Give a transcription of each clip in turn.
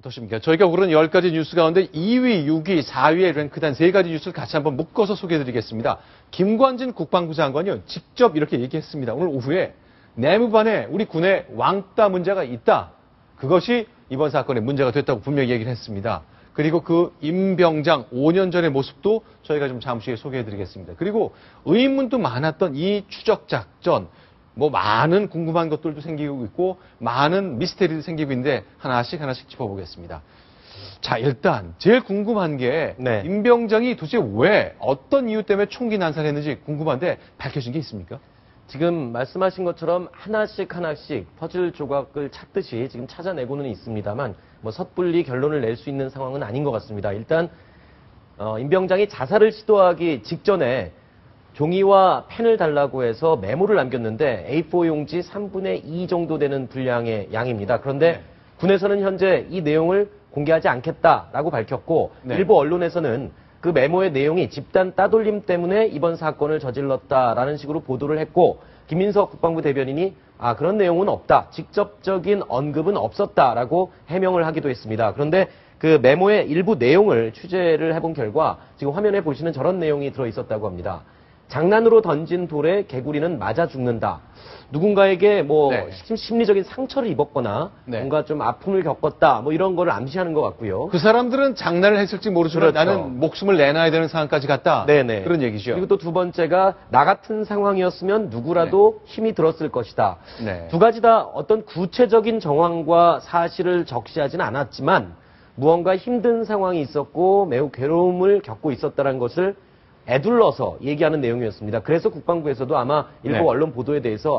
어떠십니까? 저희가 고른 10가지 뉴스 가운데 2위, 6위, 4위에 랭크된 3가지 뉴스를 같이 한번 묶어서 소개해드리겠습니다. 김관진 국방부 장관이요, 직접 이렇게 얘기했습니다. 오늘 오후에 내무반에 우리 군에 왕따 문제가 있다. 그것이 이번 사건의 문제가 됐다고 분명히 얘기를 했습니다. 그리고 그 임병장 5년 전의 모습도 저희가 좀 잠시 후에 소개해드리겠습니다. 그리고 의문도 많았던 이 추적 작전, 많은 궁금한 것들도 생기고 있고 많은 미스테리도 생기고 있는데 하나씩 짚어보겠습니다. 자, 일단 제일 궁금한 게 임병장이 도대체 왜 어떤 이유 때문에 총기 난사했는지 궁금한데 밝혀진 게 있습니까? 지금 말씀하신 것처럼 하나씩 퍼즐 조각을 찾듯이 지금 찾아내고는 있습니다만 섣불리 결론을 낼 수 있는 상황은 아닌 것 같습니다. 일단 임병장이 자살을 시도하기 직전에 종이와 펜을 달라고 해서 메모를 남겼는데 A4 용지 3분의 2 정도 되는 분량의 양입니다. 그런데 군에서는 현재 이 내용을 공개하지 않겠다라고 밝혔고 일부 언론에서는 그 메모의 내용이 집단 따돌림 때문에 이번 사건을 저질렀다라는 식으로 보도를 했고 김민석 국방부 대변인이 그런 내용은 없다. 직접적인 언급은 없었다라고 해명을 하기도 했습니다. 그런데 그 메모의 일부 내용을 취재를 해본 결과 지금 화면에 보시는 저런 내용이 들어있었다고 합니다. 장난으로 던진 돌에 개구리는 맞아 죽는다. 누군가에게 심리적인 상처를 입었거나 뭔가 좀 아픔을 겪었다. 이런 거를 암시하는 것 같고요. 그 사람들은 장난을 했을지 모르지만 나는 목숨을 내놔야 되는 상황까지 갔다. 그런 얘기죠. 그리고 또 두 번째가 나 같은 상황이었으면 누구라도 힘이 들었을 것이다. 두 가지 다 어떤 구체적인 정황과 사실을 적시하지는 않았지만 무언가 힘든 상황이 있었고 매우 괴로움을 겪고 있었다는 것을 애둘러서 얘기하는 내용이었습니다. 그래서 국방부에서도 아마 일부 언론 보도에 대해서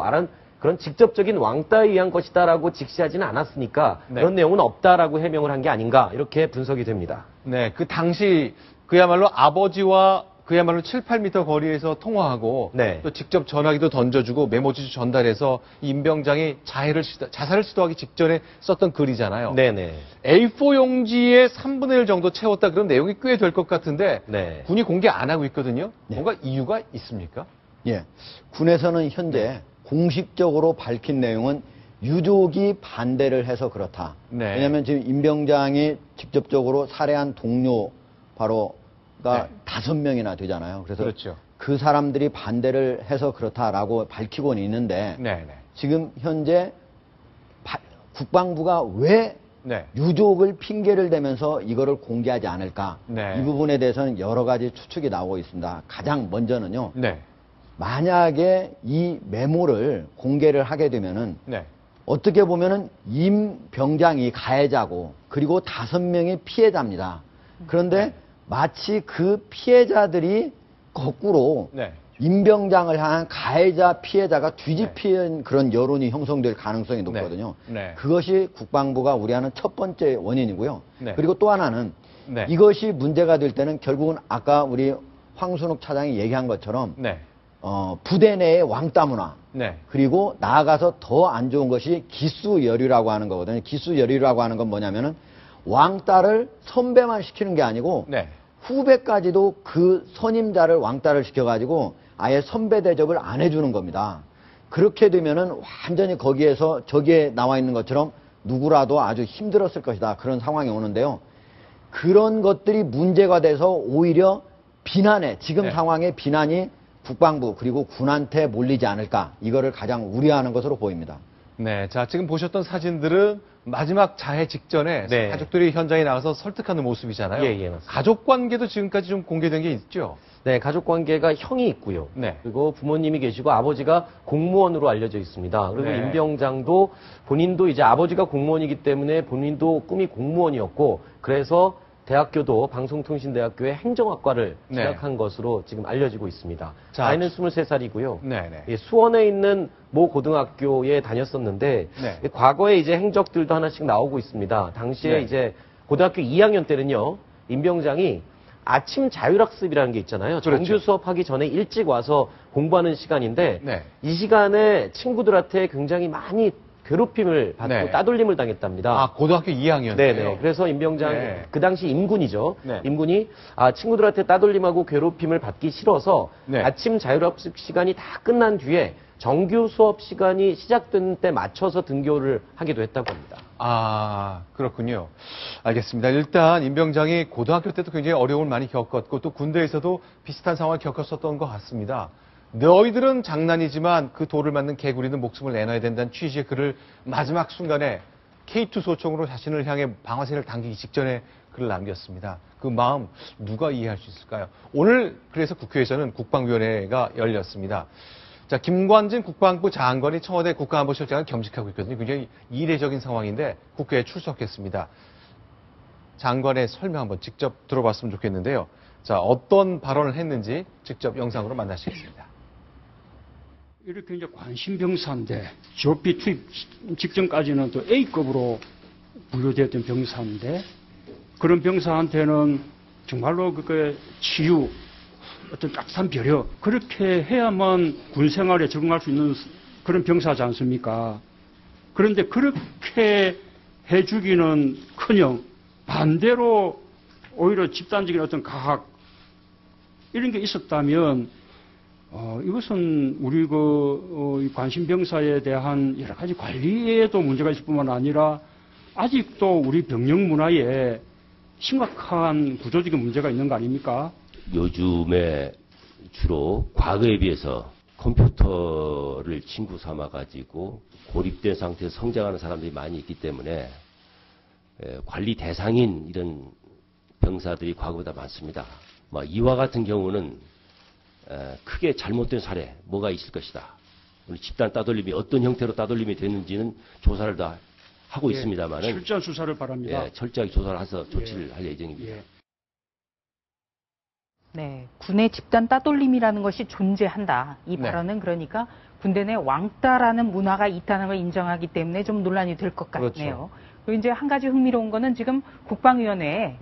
그런 직접적인 왕따에 의한 것이다라고 직시하지는 않았으니까 그런 내용은 없다라고 해명을 한 게 아닌가 이렇게 분석이 됩니다. 네, 그 당시 그야말로 아버지와 그야말로 7, 8m 거리에서 통화하고 또 직접 전화기도 던져주고 메모지도 전달해서 임병장이 자살을 시도하기 직전에 썼던 글이잖아요. A4 용지에 3분의 1 정도 채웠다 그런 내용이 꽤 될 것 같은데 군이 공개 안 하고 있거든요. 뭔가 이유가 있습니까? 예, 군에서는 현재 공식적으로 밝힌 내용은 유족이 반대를 해서 그렇다. 왜냐하면 지금 임병장이 직접적으로 살해한 동료 바로 5명이나 되잖아요. 그래서 그 사람들이 반대를 해서 그렇다라고 밝히고는 있는데 지금 현재 국방부가 왜 유족을 핑계를 대면서 이거를 공개하지 않을까? 이 부분에 대해서는 여러 가지 추측이 나오고 있습니다. 가장 먼저는요. 만약에 이 메모를 공개를 하게 되면은 어떻게 보면은 임 병장이 가해자고 그리고 5명이 피해자입니다. 그런데 마치 그 피해자들이 거꾸로 임 병장을 향한 가해자 피해자가 뒤집히는 그런 여론이 형성될 가능성이 높거든요. 그것이 국방부가 우려하는 첫 번째 원인이고요. 그리고 또 하나는 이것이 문제가 될 때는 결국은 아까 우리 황순욱 차장이 얘기한 것처럼 부대 내의 왕따 문화 그리고 나아가서 더 안 좋은 것이 기수열의라고 하는 거거든요. 기수열의라고 하는 건 뭐냐면은 왕따를 선배만 시키는 게 아니고 후배까지도 그 선임자를 왕따를 시켜가지고 아예 선배 대접을 안 해주는 겁니다. 그렇게 되면은 완전히 거기에서 저기에 나와 있는 것처럼 누구라도 아주 힘들었을 것이다. 그런 상황이 오는데요. 그런 것들이 문제가 돼서 오히려 지금 상황의 비난이 국방부 그리고 군한테 몰리지 않을까. 이거를 가장 우려하는 것으로 보입니다. 자, 지금 보셨던 사진들은 마지막 자해 직전에 가족들이 현장에 나가서 설득하는 모습이잖아요. 가족 관계도 지금까지 좀 공개된 게 있죠? 가족 관계가 형이 있고요. 그리고 부모님이 계시고 아버지가 공무원으로 알려져 있습니다. 그리고 임병장도 본인도 이제 아버지가 공무원이기 때문에 본인도 꿈이 공무원이었고 그래서 대학교도 방송통신대학교의 행정학과를 진학한 것으로 지금 알려지고 있습니다. 나이는 23살이고요. 수원에 있는 모 고등학교에 다녔었는데 과거에 이제 행적들도 하나씩 나오고 있습니다. 당시에 이제 고등학교 2학년 때는요. 임병장이 아침 자율학습이라는 게 있잖아요. 정규 수업하기 전에 일찍 와서 공부하는 시간인데 이 시간에 친구들한테 굉장히 많이 괴롭힘을 받고 따돌림을 당했답니다. 고등학교 2학년. 그래서 임병장 그 당시 임군이죠. 임군이 친구들한테 따돌림하고 괴롭힘을 받기 싫어서 아침 자율학습 시간이 다 끝난 뒤에 정규 수업 시간이 시작된 때 맞춰서 등교를 하기도 했다고 합니다. 아, 그렇군요. 알겠습니다. 일단 임병장이 고등학교 때도 굉장히 어려움을 많이 겪었고 또 군대에서도 비슷한 상황을 겪었었던 것 같습니다. 너희들은 장난이지만 그 돌을 맞는 개구리는 목숨을 내놔야 된다는 취지의 글을 마지막 순간에 K2 소총으로 자신을 향해 방아쇠를 당기기 직전에 글을 남겼습니다. 그 마음 누가 이해할 수 있을까요? 오늘 그래서 국회에서는 국방위원회가 열렸습니다. 자, 김관진 국방부 장관이 청와대 국가안보실장을 겸직하고 있거든요. 굉장히 이례적인 상황인데 국회에 출석했습니다. 장관의 설명 한번 직접 들어봤으면 좋겠는데요. 자, 어떤 발언을 했는지 직접 영상으로 만나시겠습니다. 이렇게 이제 관심병사인데 GOP 투입 직전까지는 또 A급으로 분류되었던 병사인데 그런 병사한테는 정말로 그 치유, 어떤 따뜻한 배려 그렇게 해야만 군 생활에 적응할 수 있는 그런 병사지 않습니까? 그런데 그렇게 해주기는커녕 반대로 오히려 집단적인 어떤 가학 이런 게 있었다면 이것은 우리 관심병사에 대한 여러 가지 관리에도 문제가 있을 뿐만 아니라 아직도 우리 병력 문화에 심각한 구조적인 문제가 있는 거 아닙니까? 요즘에 주로 과거에 비해서 컴퓨터를 친구 삼아가지고 고립된 상태에서 성장하는 사람들이 많이 있기 때문에 관리 대상인 이런 병사들이 과거보다 많습니다. 이와 같은 경우는 크게 잘못된 사례 뭐가 있을 것이다. 우리 집단 따돌림이 어떤 형태로 따돌림이 됐는지는 조사를 다 하고 있습니다만은 철저한 수사를 바랍니다. 철저하게 조사를 해서 조치를 할 예정입니다. 네, 군의 집단 따돌림이라는 것이 존재한다. 이 발언은 그러니까 군대 내 왕따라는 문화가 있다는 걸 인정하기 때문에 좀 논란이 될 것 같네요. 그렇죠. 그리고 이제 한 가지 흥미로운 거는 지금 국방위원회에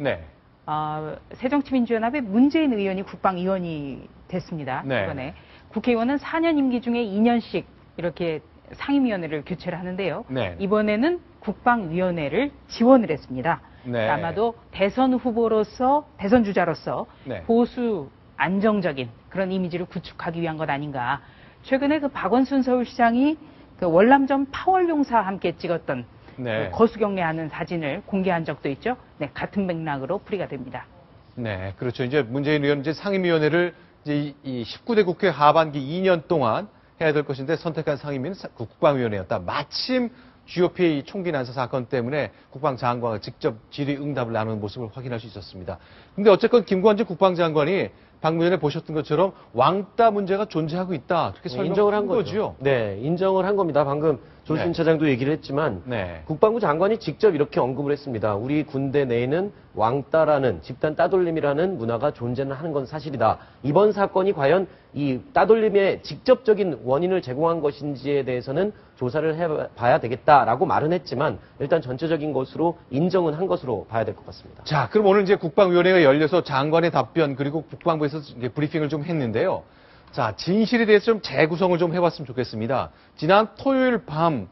새정치민주연합의 문재인 의원이 국방위원이 됐습니다. 이번에 국회의원은 4년 임기 중에 2년씩 이렇게 상임위원회를 교체를 하는데요. 이번에는 국방위원회를 지원을 했습니다. 아마도 대선 후보로서, 대선 주자로서 보수 안정적인 그런 이미지를 구축하기 위한 것 아닌가. 최근에 그 박원순 서울시장이 그 월남전 파월용사와 함께 찍었던 그 거수경례하는 사진을 공개한 적도 있죠. 같은 맥락으로 풀이가 됩니다. 네, 그렇죠. 이제 문재인 의원 이제 상임위원회를 이제 이 19대 국회 하반기 2년 동안 해야 될 것인데 선택한 상임위는 국방위원회였다. 마침 GOP 총기 난사 사건 때문에 국방장관과 직접 질의응답을 나누는 모습을 확인할 수 있었습니다. 근데 어쨌건 김관진 국방장관이 방금 전에 보셨던 것처럼 왕따 문제가 존재하고 있다. 그렇게 인정을 한 거죠. 네, 인정을 한 겁니다. 방금 조순 차장도 얘기를 했지만 국방부 장관이 직접 이렇게 언급을 했습니다. 우리 군대 내에는 왕따라는 집단 따돌림이라는 문화가 존재하는 건 사실이다. 이번 사건이 과연 이 따돌림의 직접적인 원인을 제공한 것인지에 대해서는 조사를 해봐야 되겠다라고 말은 했지만 일단 전체적인 것으로 인정은 한 것으로 봐야 될 것 같습니다. 자, 그럼 오늘 이제 국방위원회가 열려서 장관의 답변 그리고 국방부에서 이제 브리핑을 좀 했는데요. 자, 진실에 대해서 좀 재구성을 좀 해봤으면 좋겠습니다. 지난 토요일 밤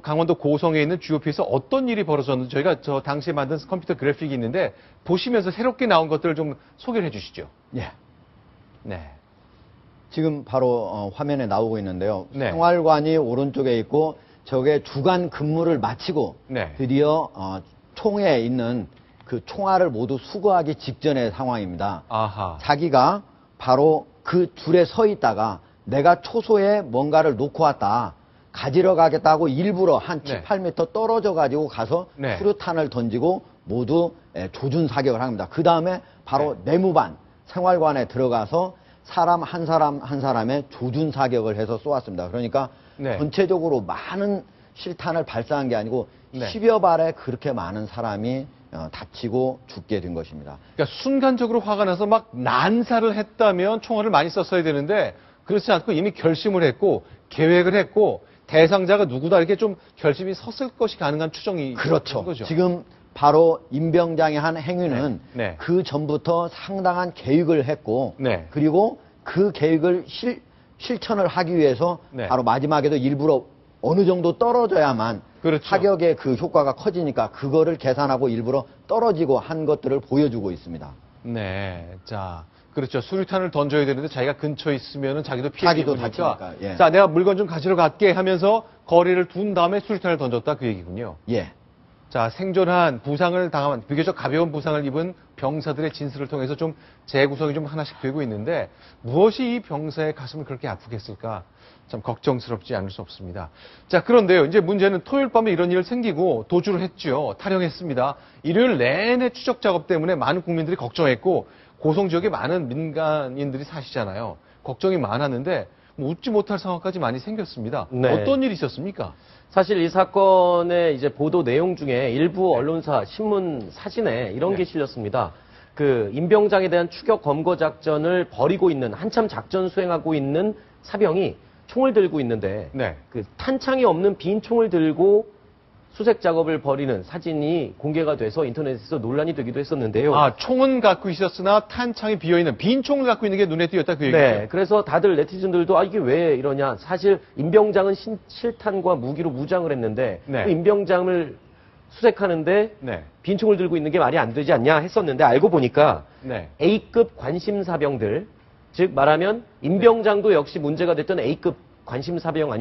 강원도 고성에 있는 GOP에서 어떤 일이 벌어졌는지 저희가 저 당시에 만든 컴퓨터 그래픽이 있는데 보시면서 새롭게 나온 것들을 좀 소개를 해주시죠. 지금 바로 화면에 나오고 있는데요. 생활관이 오른쪽에 있고 저게 주간 근무를 마치고 드디어 총에 있는 그 총알을 모두 수거하기 직전의 상황입니다. 자기가 바로 그 줄에 서 있다가 내가 초소에 뭔가를 놓고 왔다. 가지러 가겠다고 일부러 한 7, 8m 떨어져 가지고 가서 수류탄을 던지고 모두 조준 사격을 합니다. 그 다음에 바로 내무반 생활관에 들어가서 사람 한 사람의 조준 사격을 해서 쏘았습니다. 그러니까 전체적으로 많은 실탄을 발사한 게 아니고 10여 발에 그렇게 많은 사람이 다치고 죽게 된 것입니다. 그러니까 순간적으로 화가 나서 막 난사를 했다면 총알을 많이 썼어야 되는데 그렇지 않고 이미 결심을 했고 계획을 했고 대상자가 누구다 이렇게 좀 결심이 섰을 것이 가능한 추정이 그렇죠. 거죠. 지금 바로 임병장의 한 행위는 그 전부터 상당한 계획을 했고 그리고 그 계획을 실천을 하기 위해서 바로 마지막에도 일부러 어느 정도 떨어져야만 사격의 그 효과가 커지니까 그거를 계산하고 일부러 떨어지고 한 것들을 보여주고 있습니다. 자, 그렇죠. 수류탄을 던져야 되는데 자기가 근처에 있으면은 자기도 피해가 다치니까. 예. 자, 내가 물건 좀 가지러 갈게 하면서 거리를 둔 다음에 수류탄을 던졌다 그 얘기군요. 예. 자, 생존한 부상을 당한 비교적 가벼운 부상을 입은 병사들의 진술을 통해서 좀 재구성이 좀 하나씩 되고 있는데 무엇이 이 병사의 가슴을 그렇게 아프게 했을까? 참 걱정스럽지 않을 수 없습니다. 자, 그런데요. 이제 문제는 토요일 밤에 이런 일 생기고 도주를 했죠. 탈영했습니다. 일요일 내내 추적 작업 때문에 많은 국민들이 걱정했고 고성 지역에 많은 민간인들이 사시잖아요. 걱정이 많았는데 뭐 웃지 못할 상황까지 많이 생겼습니다. 네. 어떤 일이 있었습니까? 사실 이 사건의 이제 보도 내용 중에 일부 언론사, 신문 사진에 이런 게 실렸습니다. 그 임병장에 대한 추격 검거 작전을 벌이고 있는, 한참 작전 수행하고 있는 사병이 총을 들고 있는데 그 탄창이 없는 빈 총을 들고 수색 작업을 벌이는 사진이 공개가 돼서 인터넷에서 논란이 되기도 했었는데요. 아, 총은 갖고 있었으나 탄창이 비어있는 빈 총을 갖고 있는 게 눈에 띄었다 그 얘기죠? 네, 그래서 다들 네티즌들도 아 이게 왜 이러냐. 사실 임병장은 실탄과 무기로 무장을 했는데 그 임병장을 수색하는데 빈 총을 들고 있는 게 말이 안 되지 않냐 했었는데 알고 보니까 A급 관심사병들, 즉 말하면 임병장도 역시 문제가 됐던 A급 관심사병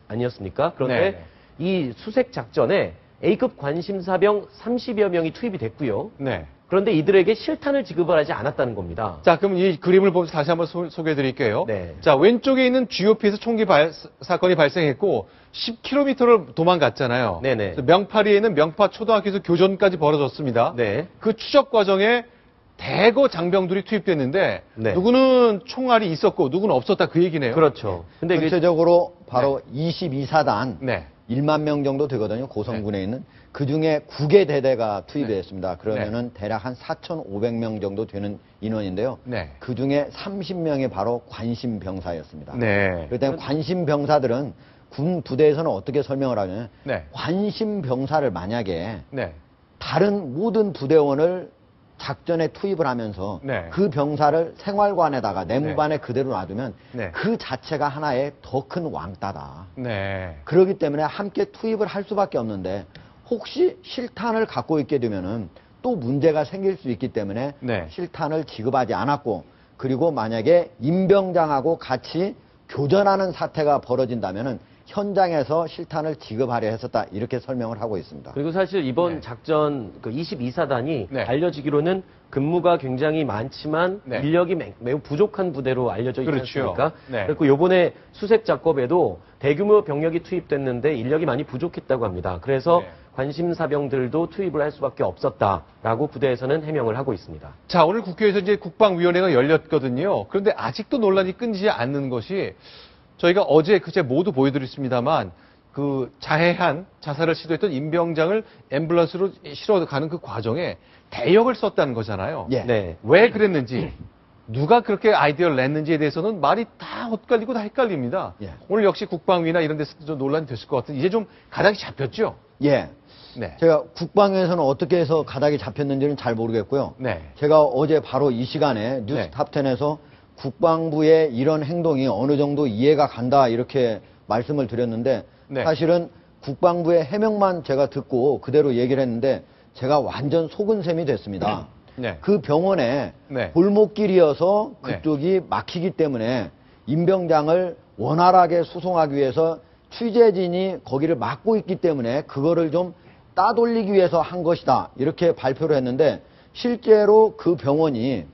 아니었습니까? 그런데 이 수색 작전에 A급 관심사병 30여 명이 투입이 됐고요. 그런데 이들에게 실탄을 지급을 하지 않았다는 겁니다. 자, 그럼 이 그림을 보면서 다시 한번 소개해 드릴게요. 자, 왼쪽에 있는 GOP에서 총기 사건이 발생했고 10km를 도망갔잖아요. 명파리에 있는 명파 초등학교에서 교전까지 벌어졌습니다. 그 추적 과정에 대거 장병들이 투입됐는데 누구는 총알이 있었고 누구는 없었다 그 얘기네요. 그렇죠. 근데 전체적으로 바로 22사단 1만 명 정도 되거든요. 고성군에 있는. 그중에 9개 대대가 투입이 됐습니다. 그러면은 대략 한 4,500명 정도 되는 인원인데요. 그중에 30명이 바로 관심병사였습니다. 그때 관심병사들은 군 부대에서는 어떻게 설명을 하냐면 관심병사를 만약에 다른 모든 부대원을 작전에 투입을 하면서 그 병사를 생활관에다가 내무반에 그대로 놔두면 그 자체가 하나의 더 큰 왕따다. 그렇기 때문에 함께 투입을 할 수밖에 없는데 혹시 실탄을 갖고 있게 되면은 또 문제가 생길 수 있기 때문에 실탄을 지급하지 않았고 그리고 만약에 임병장하고 같이 교전하는 사태가 벌어진다면은 현장에서 실탄을 지급하려 했었다 이렇게 설명을 하고 있습니다. 그리고 사실 이번 작전 그 22사단이 알려지기로는 근무가 굉장히 많지만 인력이 매우 부족한 부대로 알려져 있지 않습니까? 그리고 이번에 수색 작업에도 대규모 병력이 투입됐는데 인력이 많이 부족했다고 합니다. 그래서 관심사병들도 투입을 할 수밖에 없었다라고 부대에서는 해명을 하고 있습니다. 자, 오늘 국회에서 이제 국방위원회가 열렸거든요. 그런데 아직도 논란이 끊이지 않는 것이 저희가 어제 그제 모두 보여드렸습니다만 그 자살을 시도했던 임병장을 앰뷸런스로 실어 가는 그 과정에 대역을 썼다는 거잖아요. 왜 그랬는지 누가 그렇게 아이디어를 냈는지에 대해서는 말이 다 엇갈리고 다 헷갈립니다. 오늘 역시 국방위나 이런 데서 좀 논란이 됐을 것 같은데 이제 좀 가닥이 잡혔죠? 제가 국방위에서는 어떻게 해서 가닥이 잡혔는지는 잘 모르겠고요. 제가 어제 바로 이 시간에 뉴스 탑10에서 국방부의 이런 행동이 어느 정도 이해가 간다 이렇게 말씀을 드렸는데 사실은 국방부의 해명만 제가 듣고 그대로 얘기를 했는데 제가 완전 속은 셈이 됐습니다. 그 병원에 골목길이어서 그쪽이 막히기 때문에 임병장을 원활하게 수송하기 위해서 취재진이 거기를 막고 있기 때문에 그거를 좀 따돌리기 위해서 한 것이다 이렇게 발표를 했는데 실제로 그 병원이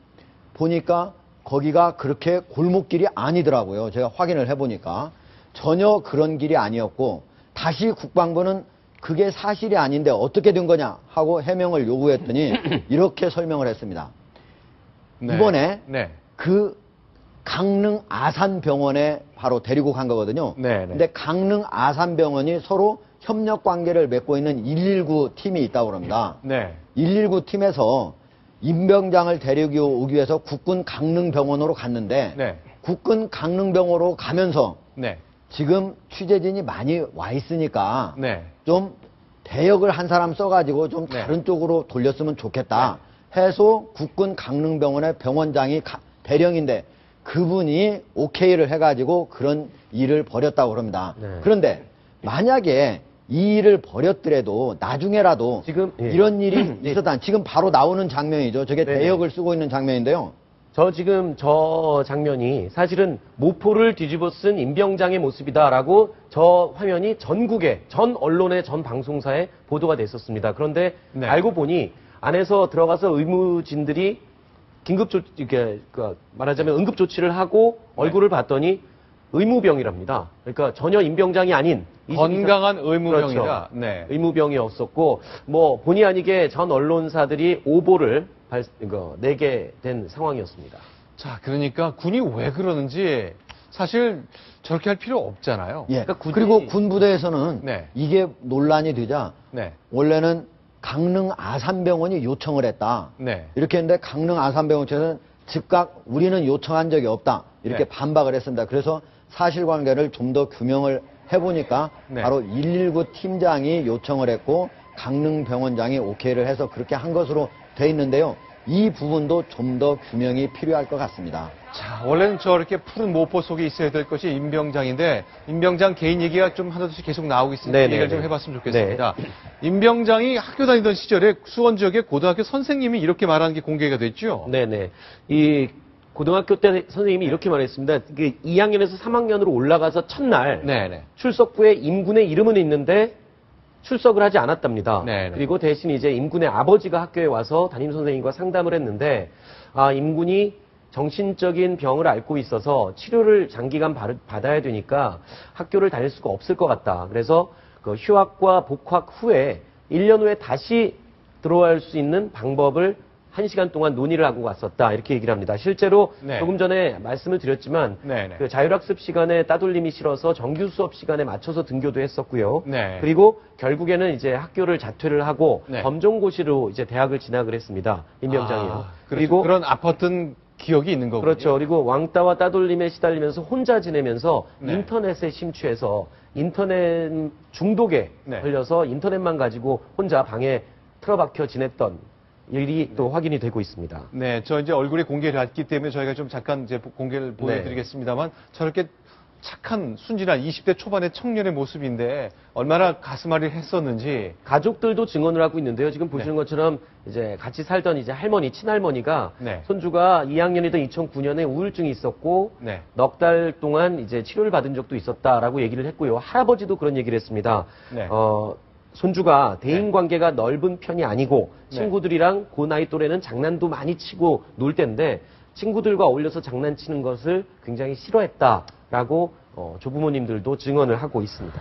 보니까 거기가 그렇게 골목길이 아니더라고요. 제가 확인을 해보니까 전혀 그런 길이 아니었고 다시 국방부는 그게 사실이 아닌데 어떻게 된 거냐 하고 해명을 요구했더니 이렇게 설명을 했습니다. 이번에 그 강릉 아산병원에 바로 데리고 간 거거든요. 근데 강릉 아산병원이 서로 협력 관계를 맺고 있는 119 팀이 있다고 합니다. 119 팀에서 임병장을 데리고 오기 위해서 국군 강릉병원으로 갔는데 국군 강릉병원으로 가면서 지금 취재진이 많이 와 있으니까 좀 대역을 한 사람 써가지고 좀 다른 쪽으로 돌렸으면 좋겠다 해서 국군 강릉병원의 병원장이 배령인데 그분이 오케이를 해가지고 그런 일을 벌였다고 그럽니다. 그런데 만약에 이 일을 벌였더라도 나중에라도 지금 이런 일이 있었다. 지금 바로 나오는 장면이죠. 저게 대역을 쓰고 있는 장면인데요. 지금 저 장면이 사실은 모포를 뒤집어 쓴 임병장의 모습이다라고 저 화면이 전국의 전 언론의 전 방송사에 보도가 됐었습니다. 그런데 네. 알고 보니 안에서 들어가서 의무진들이 이렇게 말하자면 응급 조치를 하고 얼굴을 봤더니 의무병이랍니다. 그러니까 전혀 임병장이 아닌 건강한 의무병이다. 그렇죠. 네. 의무병이었었고 뭐 본의 아니게 전 언론사들이 오보를 내게 된 상황이었습니다. 자, 그러니까 군이 왜 그러는지 사실 저렇게 할 필요 없잖아요. 예. 그러니까 그리고 군 부대에서는 네. 이게 논란이 되자 네. 원래는 강릉 아산병원이 요청을 했다. 네. 이렇게 했는데 강릉 아산병원 측은 즉각 우리는 요청한 적이 없다. 이렇게 네. 반박을 했습니다. 그래서 사실관계를 좀 더 규명을 해보니까 네. 바로 119 팀장이 요청을 했고 강릉병원장이 오케이를 해서 그렇게 한 것으로 돼 있는데요. 이 부분도 좀 더 규명이 필요할 것 같습니다. 자, 원래는 저렇게 푸른 모포 속에 있어야 될 것이 임병장인데 임병장 개인 얘기가 좀 하나둘씩 계속 나오고 있으니까 네네네. 얘기를 좀 해봤으면 좋겠습니다. 임병장이 학교 다니던 시절에 수원 지역의 고등학교 선생님이 이렇게 말하는 게 공개가 됐죠? 네네. 이 고등학교 때 선생님이 이렇게 말했습니다. 2학년에서 3학년으로 올라가서 첫날 네네. 출석부에 임군의 이름은 있는데 출석을 하지 않았답니다. 네네. 그리고 대신 이제 임군의 아버지가 학교에 와서 담임 선생님과 상담을 했는데 임군이 정신적인 병을 앓고 있어서 치료를 장기간 받아야 되니까 학교를 다닐 수가 없을 것 같다. 그래서 그 휴학과 복학 후에 1년 후에 다시 들어갈 수 있는 방법을 1시간 동안 논의를 하고 갔었다. 이렇게 얘기를 합니다. 실제로 네. 조금 전에 말씀을 드렸지만 네네. 그 자율학습 시간에 따돌림이 싫어서 정규 수업 시간에 맞춰서 등교도 했었고요. 네. 그리고 결국에는 이제 학교를 자퇴를 하고 네. 검정고시로 이제 대학을 진학을 했습니다. 임병장이요. 그리고 그런 아팠던 기억이 있는 거군요. 그렇죠. 그리고 왕따와 따돌림에 시달리면서 혼자 지내면서 네. 인터넷에 심취해서 인터넷 중독에 네. 걸려서 인터넷만 가지고 혼자 방에 틀어박혀 지냈던 일이 또 확인이 되고 있습니다. 네, 저 이제 얼굴이 공개를 했기 때문에 저희가 좀 잠깐 이제 공개를 보여드리겠습니다만 저렇게 착한 순진한 20대 초반의 청년의 모습인데 얼마나 가슴앓이를 했었는지 가족들도 증언을 하고 있는데요. 지금 보시는 것처럼 이제 같이 살던 이제 할머니, 친할머니가 네. 손주가 2학년이던 2009년에 우울증이 있었고 네. 넉 달 동안 이제 치료를 받은 적도 있었다라고 얘기를 했고요. 할아버지도 그런 얘기를 했습니다. 네. 손주가 대인 관계가 넓은 편이 아니고 네. 친구들이랑 그 나이 또래는 장난도 많이 치고 놀 때인데 친구들과 어울려서 장난치는 것을 굉장히 싫어했다라고 조부모님들도 증언을 하고 있습니다.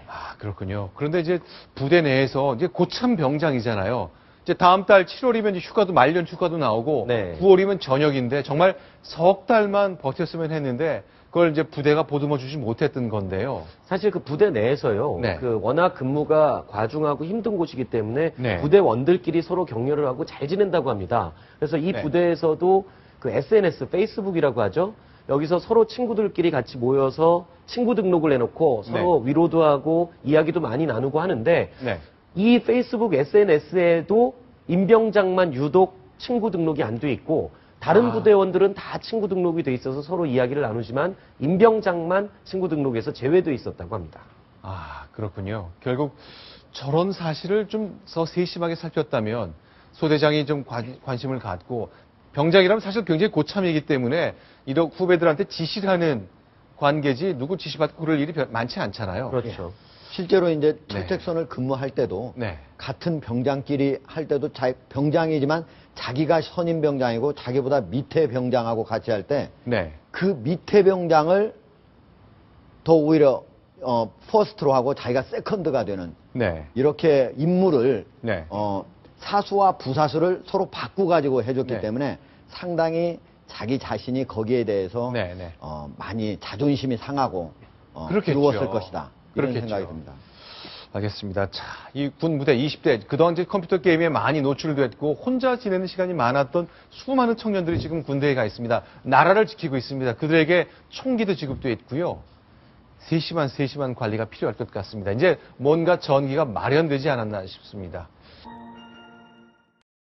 아, 그렇군요. 그런데 이제 부대 내에서 이제 고참 병장이잖아요. 이제 다음 달 7월이면 이제 휴가도 말년 휴가도 나오고 네. 9월이면 전역인데 정말 석 달만 버텼으면 했는데 그걸 이제 부대가 보듬어 주지 못했던 건데요. 사실 그 부대 내에서요. 네. 그 워낙 근무가 과중하고 힘든 곳이기 때문에 네. 부대원들끼리 서로 격려를 하고 잘 지낸다고 합니다. 그래서 이 네. 부대에서도 그 SNS, 페이스북이라고 하죠. 여기서 서로 친구들끼리 같이 모여서 친구 등록을 해놓고 서로 위로도 하고 이야기도 많이 나누고 하는데 네. 이 페이스북 SNS에도 임병장만 유독 친구 등록이 안 돼 있고 다른 부대원들은 다 친구 등록이 돼 있어서 서로 이야기를 나누지만 임병장만 친구 등록에서 제외돼 있었다고 합니다. 아, 그렇군요. 결국 저런 사실을 좀 더 세심하게 살폈다면 소대장이 좀 관심을 갖고 병장이라면 사실 굉장히 고참이기 때문에 이런 후배들한테 지시를 하는 관계지 누구 지시받고 그럴 일이 많지 않잖아요. 그렇죠. 실제로 이제 철책선을 근무할 때도 네. 같은 병장끼리 할 때도 병장이지만 자기가 선임 병장이고 자기보다 밑에 병장하고 같이 할 때 그 네. 밑에 병장을 더 오히려 퍼스트로 하고 자기가 세컨드가 되는 네. 이렇게 임무를 네. 사수와 부사수를 서로 바꾸 가지고 해줬기 네. 때문에 상당히 자기 자신이 거기에 대해서 네, 네. 많이 자존심이 상하고 그렇겠죠. 두려웠을 것이다. 이런 그렇겠죠. 생각이 듭니다. 알겠습니다. 자, 이 군 무대 20대 그동안 이제 컴퓨터 게임에 많이 노출됐고 혼자 지내는 시간이 많았던 수많은 청년들이 지금 군대에 가 있습니다. 나라를 지키고 있습니다. 그들에게 총기도 지급돼 있고요. 세심한 관리가 필요할 것 같습니다. 이제 뭔가 전기가 마련되지 않았나 싶습니다.